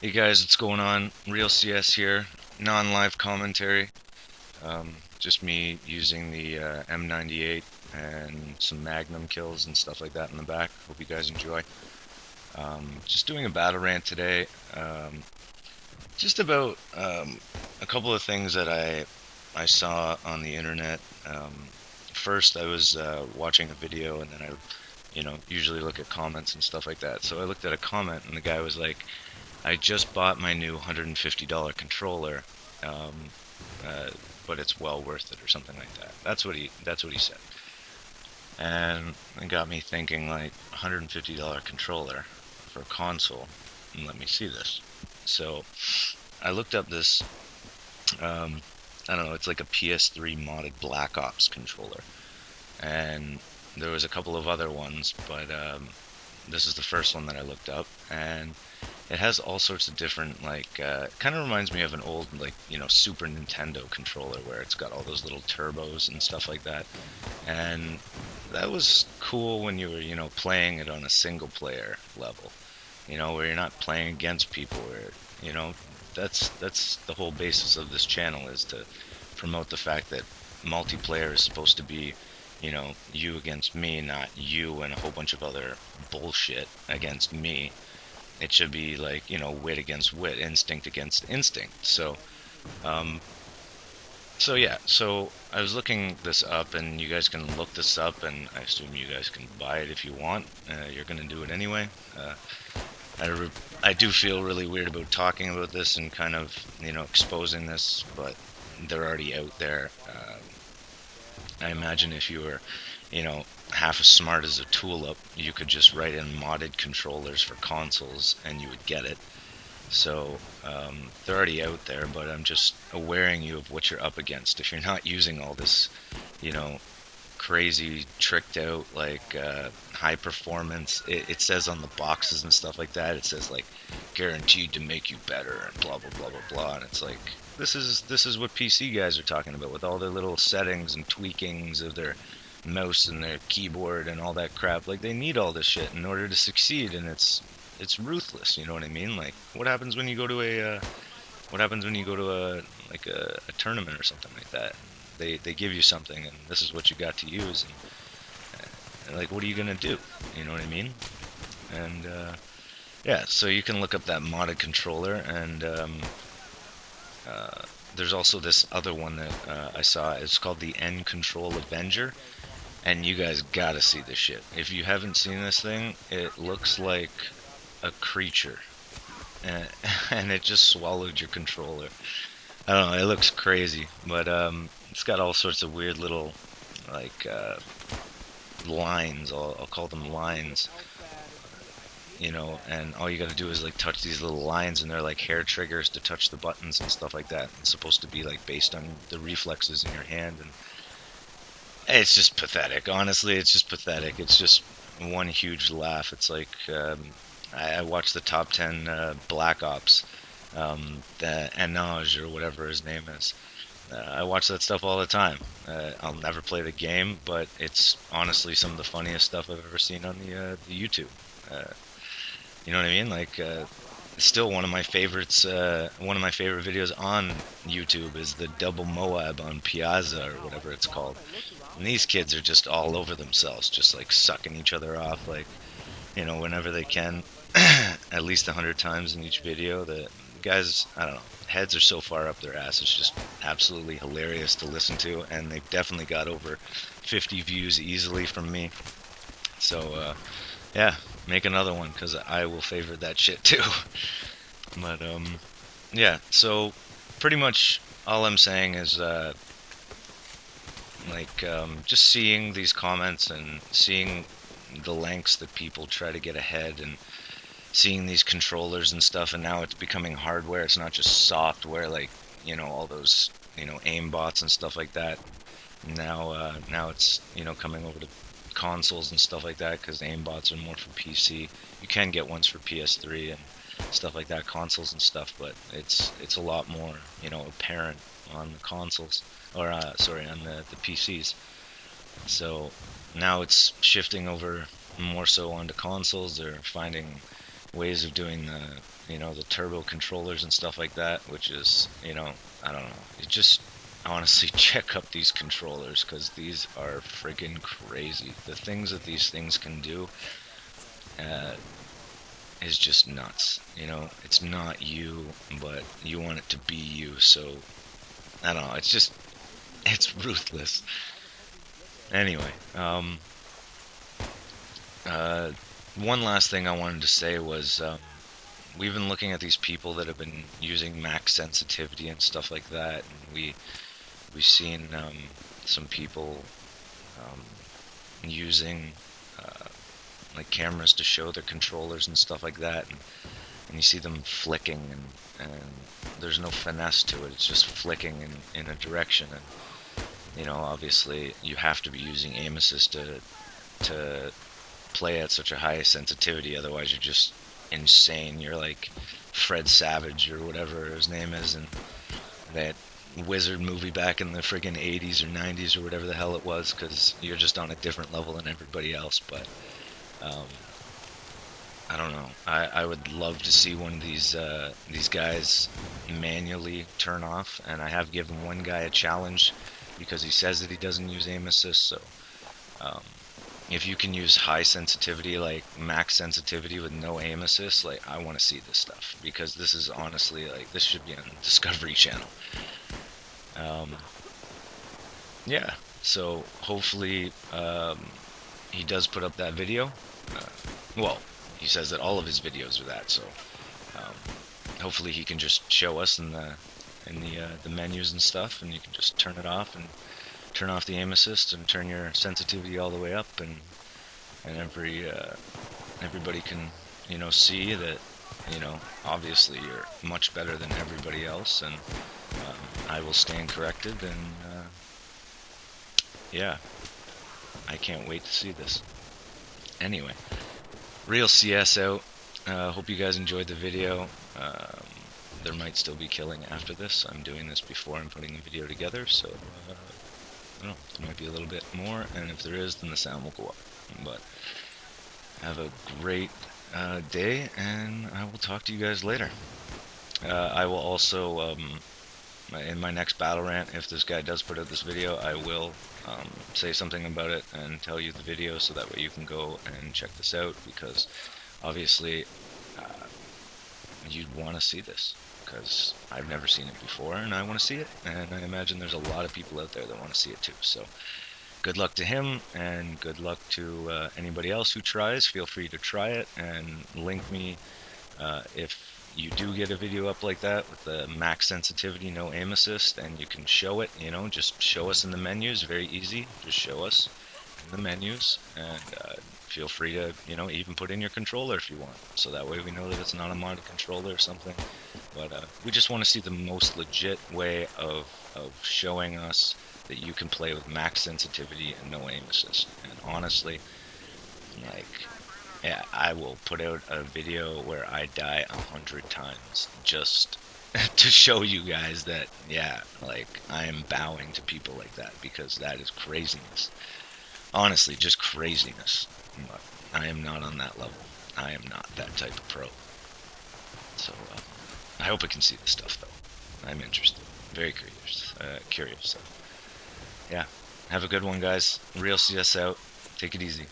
Hey guys, what's going on? Real CS here, non-live commentary. Just me using the M98 and some Magnum kills and stuff like that in the back. Hope you guys enjoy. Just doing a battle rant today. Just about a couple of things that I saw on the internet. First, I was watching a video, and then I, usually look at comments and stuff like that. So I looked at a comment, and the guy was like, I just bought my new $150 controller, um, uh, but it's well worth it or something like that. That's what he said, and it got me thinking, like, $150 controller for a console. And let me see this. So I looked up this. Um, I don't know. It's like a PS3 modded Black Ops controller, and there was a couple of other ones, but this is the first one that I looked up, and it has all sorts of different, like, kind of reminds me of an old, like, Super Nintendo controller where it's got all those little turbos and stuff like that. And that was cool when you were, playing it on a single player level, where you're not playing against people, where, you know, that's the whole basis of this channel, is to promote the fact that multiplayer is supposed to be, you against me, not you and a whole bunch of other bullshit against me. It should be like, wit against wit, instinct against instinct. Um, so yeah, so I was looking this up, and you guys can look this up, and I assume you guys can buy it if you want. You're gonna do it anyway. I do feel really weird about talking about this and kind of, exposing this, but they're already out there. I imagine if you were, half as smart as a tulip, you could just write in modded controllers for consoles and you would get it. So they're already out there, but I'm just awareing you of what you're up against. If you're not using all this, you know, crazy, tricked out, like, high performance, it says on the boxes and stuff like that, it says, like, guaranteed to make you better and blah blah blah blah blah, and it's like, this is what PC guys are talking about, with all their little settings and tweakings of their mouse and their keyboard and all that crap. Like, they need all this shit in order to succeed, and it's ruthless. You know what I mean? Like, what happens when you go to a like a tournament or something like that? They give you something, and this is what you got to use, and like, what are you gonna do? You know what I mean? And yeah, so you can look up that modded controller, and there's also this other one that I saw. It's called the N Control Avenger, and you guys gotta see this shit. If you haven't seen this thing, it looks like a creature, and, and it just swallowed your controller. I don't know, it looks crazy, but it's got all sorts of weird little, like, lines. I'll call them lines, and all you gotta do is, like, touch these little lines, and they're like hair triggers to touch the buttons and stuff like that. It's supposed to be, like, based on the reflexes in your hand, and it's just pathetic. Honestly, it's just pathetic. It's just one huge laugh. It's like, I watched the top 10 Black Ops, the Enage or whatever his name is. I watch that stuff all the time. I'll never play the game, but it's honestly some of the funniest stuff I've ever seen on the YouTube. Uh, you know what I mean? Like, it's still one of my favorites. One of my favorite videos on YouTube is the double Moab on Piazza, or whatever it's called. And these kids are just all over themselves, just like sucking each other off, like, whenever they can, at least 100 times in each video. The guys, I don't know, heads are so far up their ass. It's just absolutely hilarious to listen to, and they've definitely got over 50 views easily from me. So, yeah, make another one, because I will favor that shit too. But, yeah, so pretty much all I'm saying is, like, just seeing these comments and seeing the lengths that people try to get ahead, and seeing these controllers and stuff, and now it's becoming hardware. It's not just software, like, all those, aim bots and stuff like that. Now it's, coming over to consoles and stuff like that, because aim bots are more for PC. You can get ones for PS3 and stuff like that, consoles and stuff, but it's a lot more, apparent on the consoles, or sorry, on the PCs. So now it's shifting over more so onto consoles. They're finding, ways of doing the turbo controllers and stuff like that, which is, I don't know. You just honestly check up these controllers because these are friggin' crazy. The things that these things can do uh, is just nuts. It's not you, but you want it to be you. So I don't know. It's ruthless. Anyway, uh, one last thing I wanted to say was we've been looking at these people that have been using max sensitivity and stuff like that, and we've seen some people um, using like cameras to show their controllers and stuff like that, and you see them flicking, and there's no finesse to it. It's just flicking in a direction, and obviously you have to be using aim assist to play at such a high sensitivity, otherwise you're just insane. You're like Fred Savage or whatever his name is, and that Wizard movie back in the friggin' 80s or 90s or whatever the hell it was, because you're just on a different level than everybody else. But um, I don't know. I would love to see one of these guys manually turn off, and I have given one guy a challenge because he says that he doesn't use aim assist. So um, if you can use high sensitivity, like max sensitivity with no aim assist, like I want to see this stuff, because this is honestly, like, this should be on Discovery Channel. Yeah, so hopefully he does put up that video. Well, he says that all of his videos are that, so um, hopefully he can just show us in the menus and stuff, and you can just turn it off and turn off the aim assist and turn your sensitivity all the way up, and everybody can see that obviously you're much better than everybody else, and I will stand corrected, and yeah, I can't wait to see this. Anyway, real CS out. Hope you guys enjoyed the video. There might still be killing after this. I'm doing this before I'm putting the video together, so I don't know, there might be a little bit more, and if there is, then the sound will go up. But have a great day, and I will talk to you guys later. I will also, in my next BattleRANT, if this guy does put out this video, I will say something about it and tell you the video, so that way you can go and check this out, because obviously you'd want to see this, because I've never seen it before, and I want to see it, and I imagine there's a lot of people out there that want to see it too. So good luck to him, and good luck to anybody else who tries. Feel free to try it, and link me if you do get a video up like that with the max sensitivity, no aim assist, and you can show it, just show us in the menus. Very easy, just show us in the menus, and feel free to even put in your controller if you want, so that way we know that it's not a modded controller or something. But we just want to see the most legit way of showing us that you can play with max sensitivity and no aim assist. And honestly, like, yeah, I will put out a video where I die 100 times just to show you guys that, yeah, like, I am bowing to people like that, because that is craziness. Honestly, just craziness. But I am not on that level. I am not that type of pro. So I hope I can see this stuff, though. I'm interested. Very curious. So yeah, have a good one, guys. Real CS out. Take it easy.